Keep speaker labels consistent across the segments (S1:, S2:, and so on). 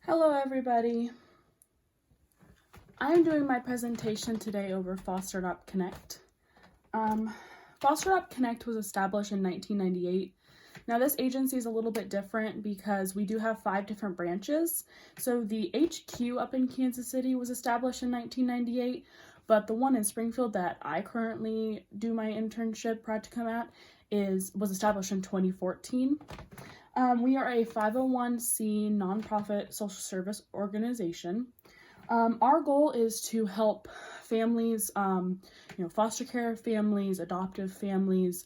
S1: Hello everybody. I am doing my presentation today over Foster Adopt Connect. Foster Adopt Connect was established in 1998. Now this agency is a little bit different because we do have 5 different branches. So the HQ up in Kansas City was established in 1998, but the one in Springfield that I currently do my internship practicum at was established in 2014. We are a 501c nonprofit social service organization. Our goal is to help families, foster care families, adoptive families.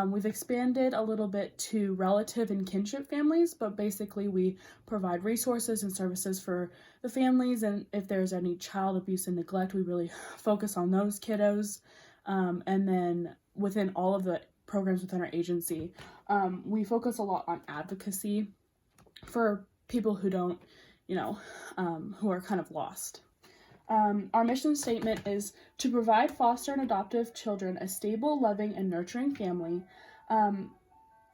S1: We've expanded a little bit to relative and kinship families, but basically we provide resources and services for the families, and if there's any child abuse and neglect, we really focus on those kiddos. And then within all of the programs within our agency, we focus a lot on advocacy for people who don't, who are kind of lost. Our mission statement is to provide foster and adoptive children a stable, loving, and nurturing family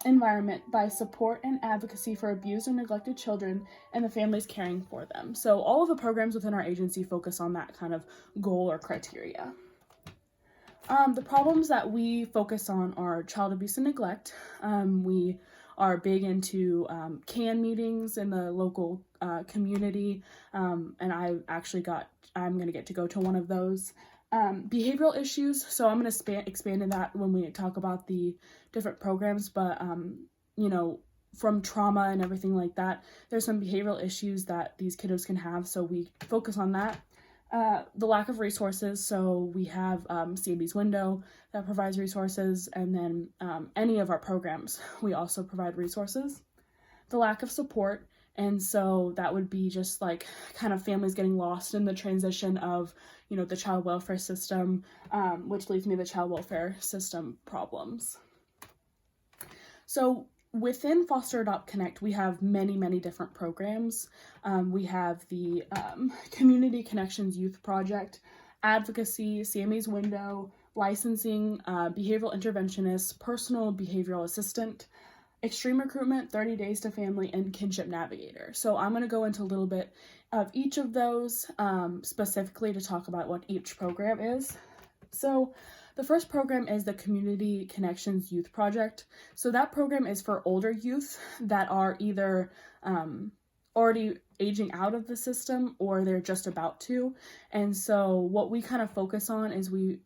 S1: environment by support and advocacy for abused and neglected children and the families caring for them. So all of the programs within our agency focus on that kind of goal or criteria. The problems that we focus on are child abuse and neglect. We are big into CAN meetings in the local community, and I'm going to get to go to one of those. Behavioral issues, so I'm going to expand in that when we talk about the different programs, but from trauma and everything like that, there's some behavioral issues that these kiddos can have, so we focus on that. The lack of resources, so we have CME's Window that provides resources, and then any of our programs, we also provide resources. The lack of support, and so that would be just like kind of families getting lost in the transition of, the child welfare system, which leads me to the child welfare system problems. So within Foster Adopt Connect, we have many, many different programs. We have the Community Connections Youth Project, Advocacy, CME's Window, Licensing, Behavioral Interventionist, Personal Behavioral Assistant, Extreme Recruitment, 30 Days to Family, and Kinship Navigator. So I'm going to go into a little bit of each of those specifically to talk about what each program is. So the first program is the Community Connections Youth Project. So that program is for older youth that are either already aging out of the system or they're just about to. And so what we kind of focus on is we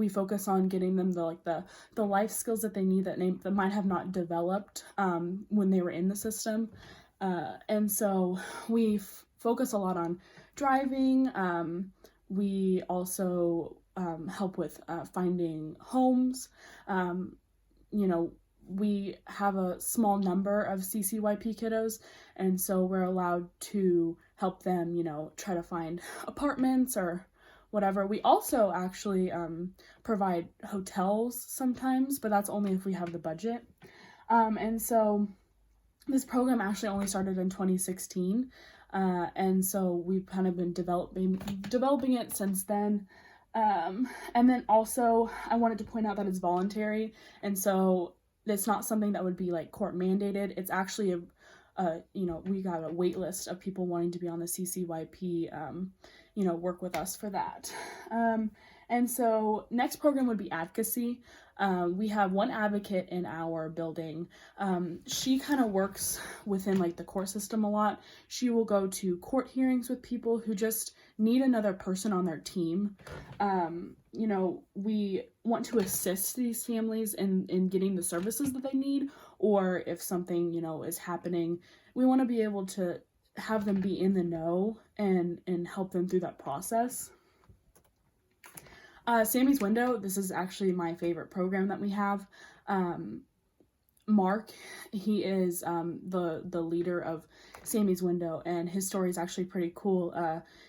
S1: focus on getting them the life skills that they need that might have not developed when they were in the system. And so we focus a lot on driving. We also help with finding homes. We have a small number of CCYP kiddos, and so we're allowed to help them, try to find apartments or whatever. We also actually provide hotels sometimes, but that's only if we have the budget. And so this program actually only started in 2016, and so we've kind of been developing it since then. And then also I wanted to point out that it's voluntary, and so it's not something that would be like court mandated. It's actually we got a wait list of people wanting to be on the CCYP, work with us for that. And so next program would be advocacy. We have one advocate in our building. She kind of works within the court system a lot. She will go to court hearings with people who just need another person on their team. We want to assist these families in getting the services that they need, or if something, is happening, we want to be able to have them be in the know and help them through that process. CME's Window, this is actually my favorite program that we have. Mark, he is the leader of CME's Window, and his story is actually pretty cool.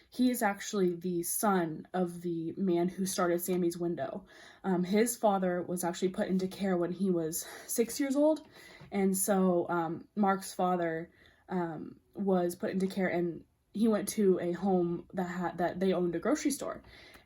S1: He is actually the son of the man who started CME's Window. His father was actually put into care when he was 6 years old, and so Mark's father was put into care, and he went to a home that they owned a grocery store.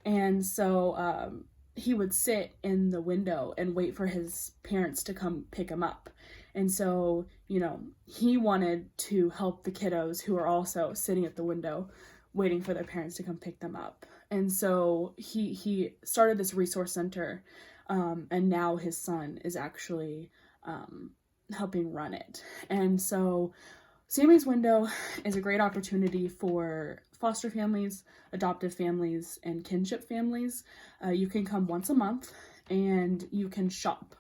S1: And so he would sit in the window and wait for his parents to come pick him up. And so he wanted to help the kiddos who are also sitting at the window waiting for their parents to come pick them up. And so he started this resource center, and now his son is actually helping run it. And so Sammy's Window is a great opportunity for foster families, adoptive families, and kinship families. You can come once a month and you can shop.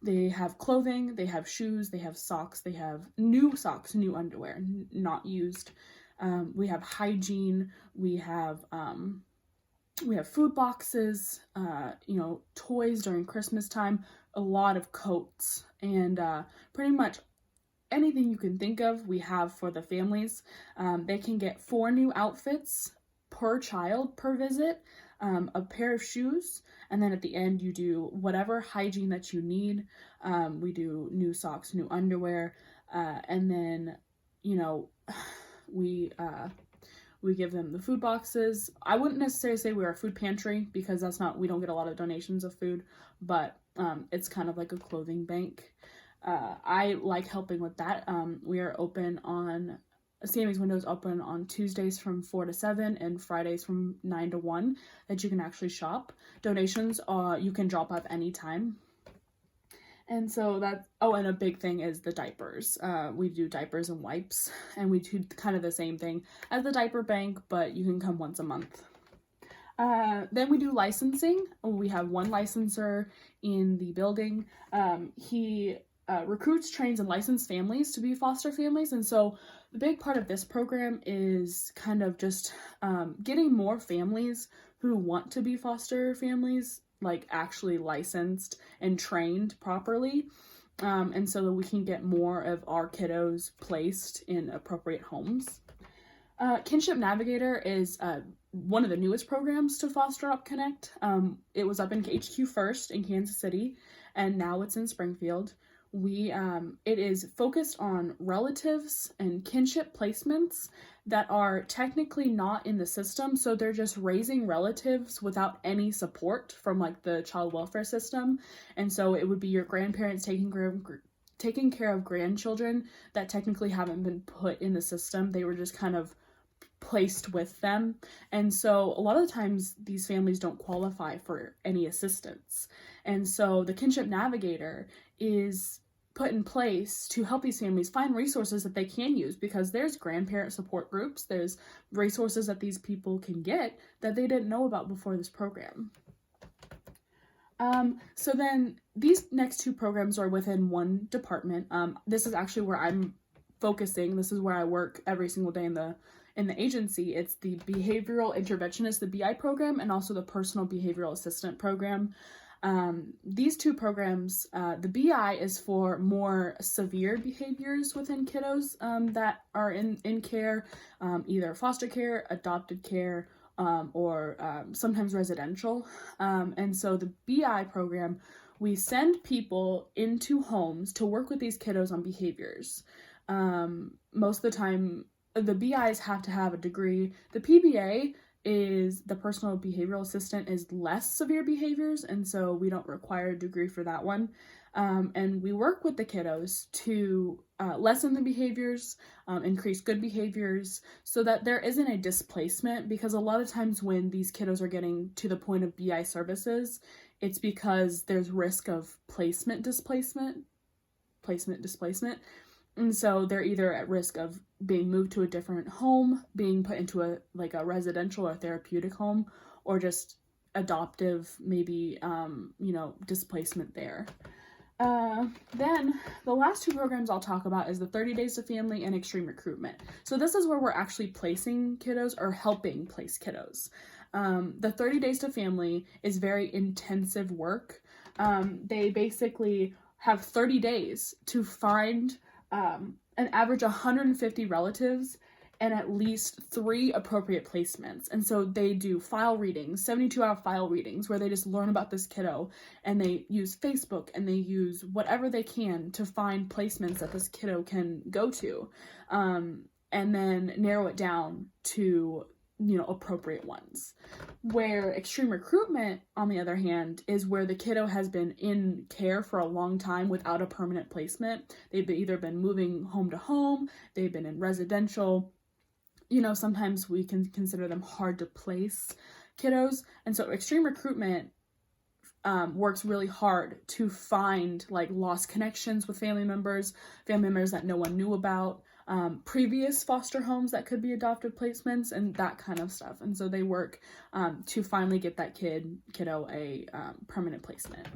S1: They have clothing, they have shoes, they have socks, they have new socks, new underwear, not used. We have hygiene, we have food boxes, toys during Christmas time, a lot of coats, and pretty much anything you can think of we have for the families. They can get 4 new outfits per child per visit, a pair of shoes, and then at the end you do whatever hygiene that you need. We do new socks, new underwear, and then we give them the food boxes. I wouldn't necessarily say we're a food pantry because we don't get a lot of donations of food, but it's kind of like a clothing bank. I like helping with that. We are open on Sammy's Window is open on Tuesdays from 4 to 7 and Fridays from 9 to 1 that you can actually shop. Donations you can drop off anytime. And so and a big thing is the diapers. We do diapers and wipes, and we do kind of the same thing as the diaper bank, but you can come once a month. Then we do licensing. We have one licensor in the building. He recruits, trains, and licenses families to be foster families. And so the big part of this program is kind of just getting more families who want to be foster families, like actually licensed and trained properly. And so that we can get more of our kiddos placed in appropriate homes. Kinship Navigator is one of the newest programs to Foster Up Connect. It was up in HQ first in Kansas City, and now it's in Springfield. It is focused on relatives and kinship placements that are technically not in the system, so they're just raising relatives without any support from like the child welfare system. And so it would be your grandparents taking care of grandchildren that technically haven't been put in the system. They were just kind of placed with them. And so a lot of the times these families don't qualify for any assistance. And so the Kinship Navigator is put in place to help these families find resources that they can use, because there's grandparent support groups, there's resources that these people can get that they didn't know about before this program. So then these next 2 programs are within one department. This is actually where I'm focusing. This is where I work every single day in the agency. It's the Behavioral Interventionist, the BI program, and also the Personal Behavioral Assistant program. These 2 programs, the BI is for more severe behaviors within kiddos that are in care, either foster care, adopted care, or sometimes residential. And so the BI program, we send people into homes to work with these kiddos on behaviors. Most of the time, the BIs have to have a degree. The PBA is the Personal Behavioral Assistant is less severe behaviors, and so we don't require a degree for that one. And we work with the kiddos to lessen the behaviors, increase good behaviors, so that there isn't a displacement, because a lot of times when these kiddos are getting to the point of BI services, it's because there's risk of placement displacement. And so they're either at risk of being moved to a different home, being put into a residential or therapeutic home, or just adoptive, maybe, displacement there. Then the last 2 programs I'll talk about is the 30 Days to Family and Extreme Recruitment. So this is where we're actually placing kiddos or helping place kiddos. The 30 Days to Family is very intensive work. They basically have 30 days to find an average 150 relatives and at least 3 appropriate placements. And so they do file readings, 72-hour file readings, where they just learn about this kiddo, and they use Facebook and they use whatever they can to find placements that this kiddo can go to, and then narrow it down to appropriate ones. Where extreme recruitment, on the other hand, is where the kiddo has been in care for a long time without a permanent placement. They've either been moving home to home, they've been in residential. Sometimes we can consider them hard to place kiddos. And so extreme recruitment works really hard to find lost connections with family members that no one knew about, previous foster homes that could be adoptive placements, and that kind of stuff. And so they work to finally get that kiddo a permanent placement.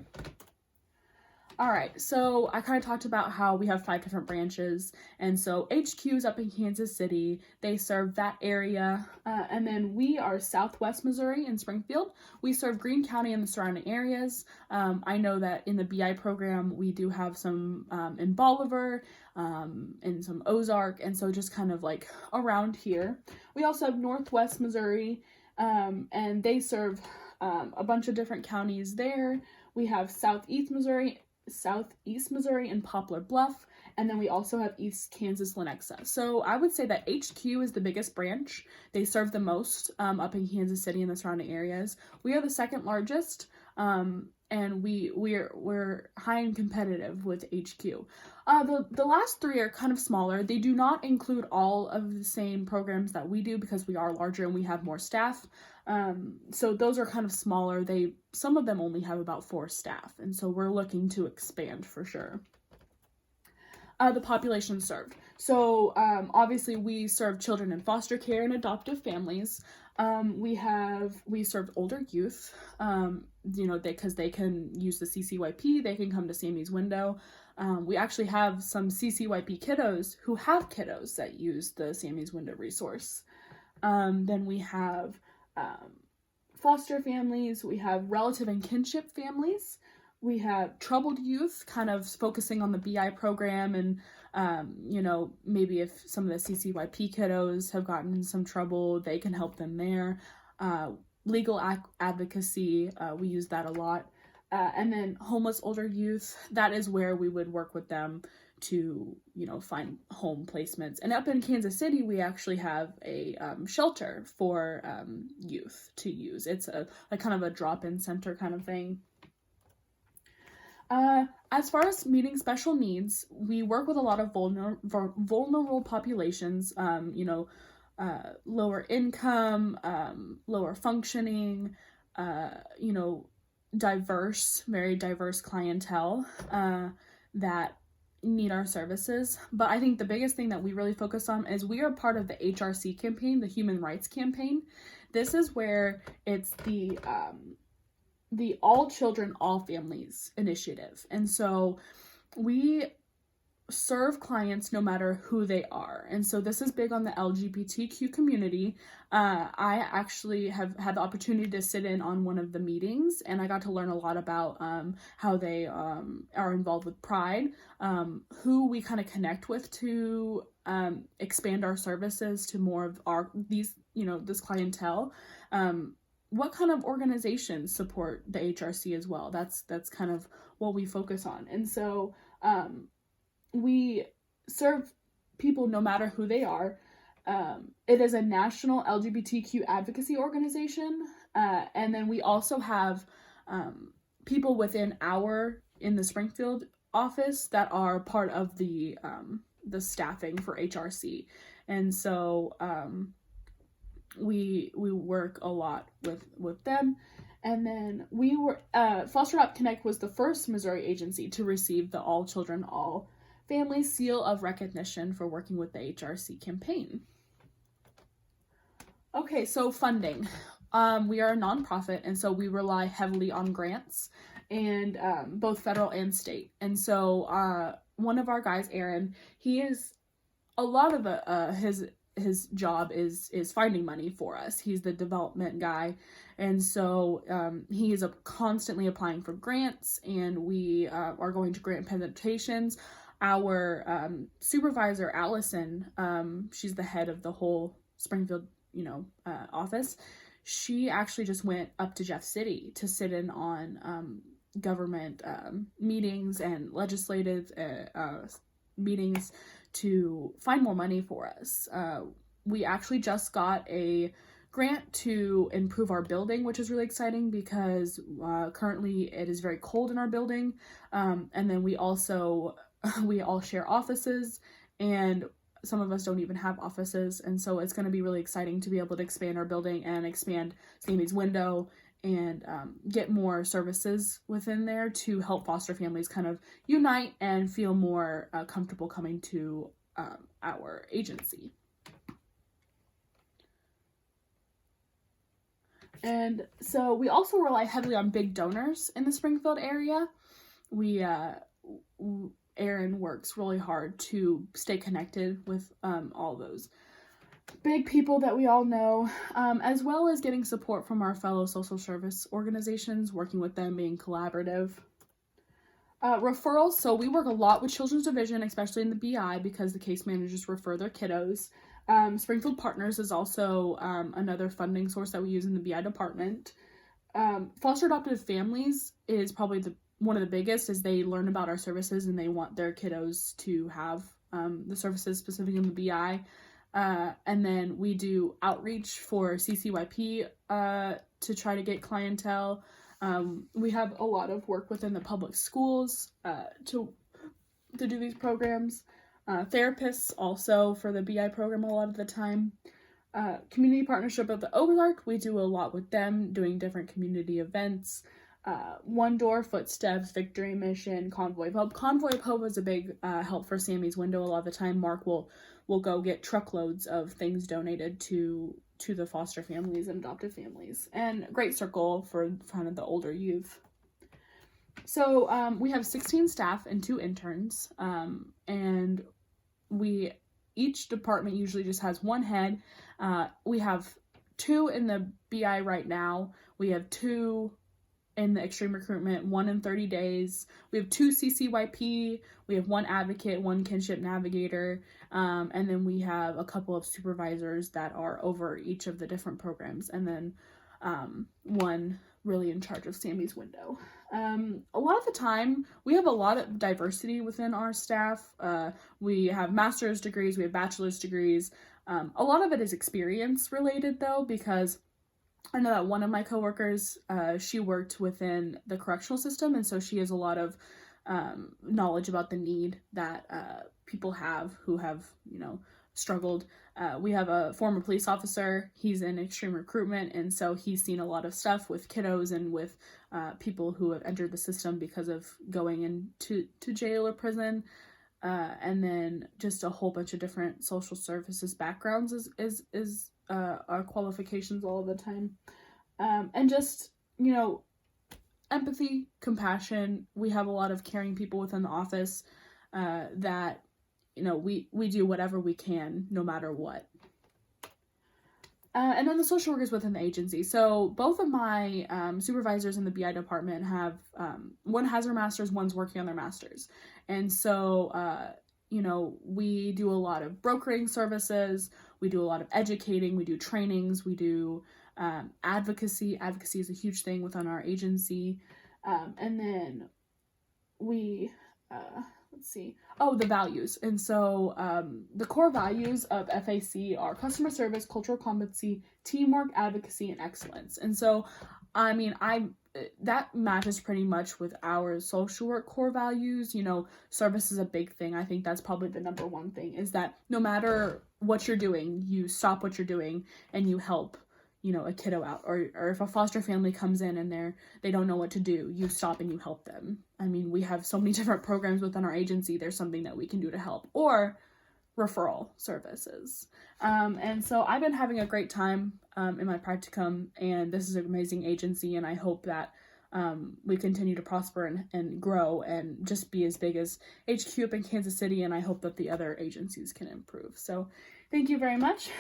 S1: All right, so I kind of talked about how we have 5 different branches, and so HQ is up in Kansas City. They serve that area, and then we are Southwest Missouri in Springfield. We serve Greene County and the surrounding areas. I know that in the BI program, we do have some in Bolivar, and some Ozark, and so just kind of around here. We also have Northwest Missouri, and they serve a bunch of different counties there. We have Southeast Missouri and Poplar Bluff, and then we also have East Kansas Lenexa. So I would say that HQ is the biggest branch. They serve the most up in Kansas City and the surrounding areas. We are the second largest, and we're high and competitive with HQ. The last 3 are kind of smaller. They do not include all of the same programs that we do because we are larger and we have more staff. So those are kind of smaller. Some of them only have about 4 staff, and so we're looking to expand for sure. The population served. So obviously we serve children in foster care and adoptive families. We served older youth, because they can use the CCYP, they can come to Sammy's Window. We actually have some CCYP kiddos who have kiddos that use the Sammy's Window resource. Then we have foster families, we have relative and kinship families, we have troubled youth, kind of focusing on the BI program, and maybe if some of the CCYP kiddos have gotten in some trouble, they can help them there. Legal advocacy, we use that a lot. And then homeless older youth, that is where we would work with them to, find home placements. And up in Kansas City, we actually have a shelter for youth to use. It's a kind of a drop-in center kind of thing. As far as meeting special needs, we work with a lot of vulnerable populations, lower income, lower functioning, very diverse clientele that need our services. But I think the biggest thing that we really focus on is we are part of the HRC campaign, the Human Rights Campaign. This is where it's the All Children, All Families initiative. And so we serve clients no matter who they are. And so this is big on the LGBTQ community. I actually have had the opportunity to sit in on one of the meetings, and I got to learn a lot about how they are involved with Pride, who we kind of connect with to expand our services to more of this clientele. What kind of organizations support the HRC as well? That's kind of what we focus on. And so we serve people no matter who they are. It is a national LGBTQ advocacy organization. And then we also have people within in the Springfield office that are part of the staffing for HRC. And so we work a lot with them. And then Foster Adopt Connect was the first Missouri agency to receive the All Children, All Families seal of recognition for working with the HRC campaign. Okay, so funding. We are a nonprofit, and so we rely heavily on grants, and both federal and state. And so one of our guys, Aaron, a lot of his job is finding money for us. He's the development guy, and so he is constantly applying for grants, and we are going to grant presentations. Our supervisor, Allison, she's the head of the whole Springfield, office. She actually just went up to Jeff City to sit in on government meetings and legislative meetings to find more money for us. We actually just got a grant to improve our building, which is really exciting because currently it is very cold in our building. And then we all share offices, and some of us don't even have offices. And so it's going to be really exciting to be able to expand our building and expand Sammy's Window and get more services within there to help foster families kind of unite and feel more comfortable coming to our agency. And so we also rely heavily on big donors in the Springfield area. Erin works really hard to stay connected with all those big people that we all know, as well as getting support from our fellow social service organizations, working with them, being collaborative. Referrals, so we work a lot with Children's Division, especially in the BI, because the case managers refer their kiddos. Springfield Partners is also another funding source that we use in the BI department. Foster adopted families is probably one of the biggest, as they learn about our services and they want their kiddos to have the services specific in the BI. And then we do outreach for CCYP to try to get clientele. We have a lot of work within the public schools to do these programs. Therapists also for the BI program a lot of the time. Community partnership of the Ozark, we do a lot with them, doing different community events. One Door, Footsteps, Victory Mission, Convoy of Hope. Convoy of Hope is a big help for Sammy's Window. A lot of the time, Mark will go get truckloads of things donated to the foster families and adoptive families. And Great Circle for kind of the older youth. So we have 16 staff and 2 interns, and each department usually just has 1 head. We have 2 in the BI right now. We have 2 in the extreme recruitment, 1 in 30 days. We have 2 CCYP. We have 1 advocate, 1 kinship navigator, and then we have a couple of supervisors that are over each of the different programs, and then 1 really in charge of Sammy's Window. A lot of the time, we have a lot of diversity within our staff. We have master's degrees, we have bachelor's degrees. A lot of it is experience related though, because I know that one of my coworkers, she worked within the correctional system, and so she has a lot of knowledge about the need that people have who have, struggled. We have a former police officer. He's in extreme recruitment, and so he's seen a lot of stuff with kiddos and with people who have entered the system because of going into jail or prison. And then just a whole bunch of different social services backgrounds is our qualifications all the time. And just, empathy, compassion. We have a lot of caring people within the office that, we do whatever we can, no matter what. And then the social workers within the agency. So both of my supervisors in the BI department have, one has their master's, one's working on their master's. And so, we do a lot of brokering services, we do a lot of educating, we do trainings, we do advocacy. Advocacy is a huge thing within our agency. And then we, the values. And so the core values of FAC are customer service, cultural competency, teamwork, advocacy, and excellence. And so, that matches pretty much with our social work core values. Service is a big thing. I think that's probably the number one thing, is that no matter what you're doing, you stop what you're doing and you help, a kiddo out. Or if a foster family comes in and they don't know what to do, you stop and you help them. We have so many different programs within our agency. There's something that we can do to help. Or referral services. And so I've been having a great time in my practicum, and this is an amazing agency, and I hope that we continue to prosper and grow and just be as big as HQ up in Kansas City, and I hope that the other agencies can improve. So thank you very much.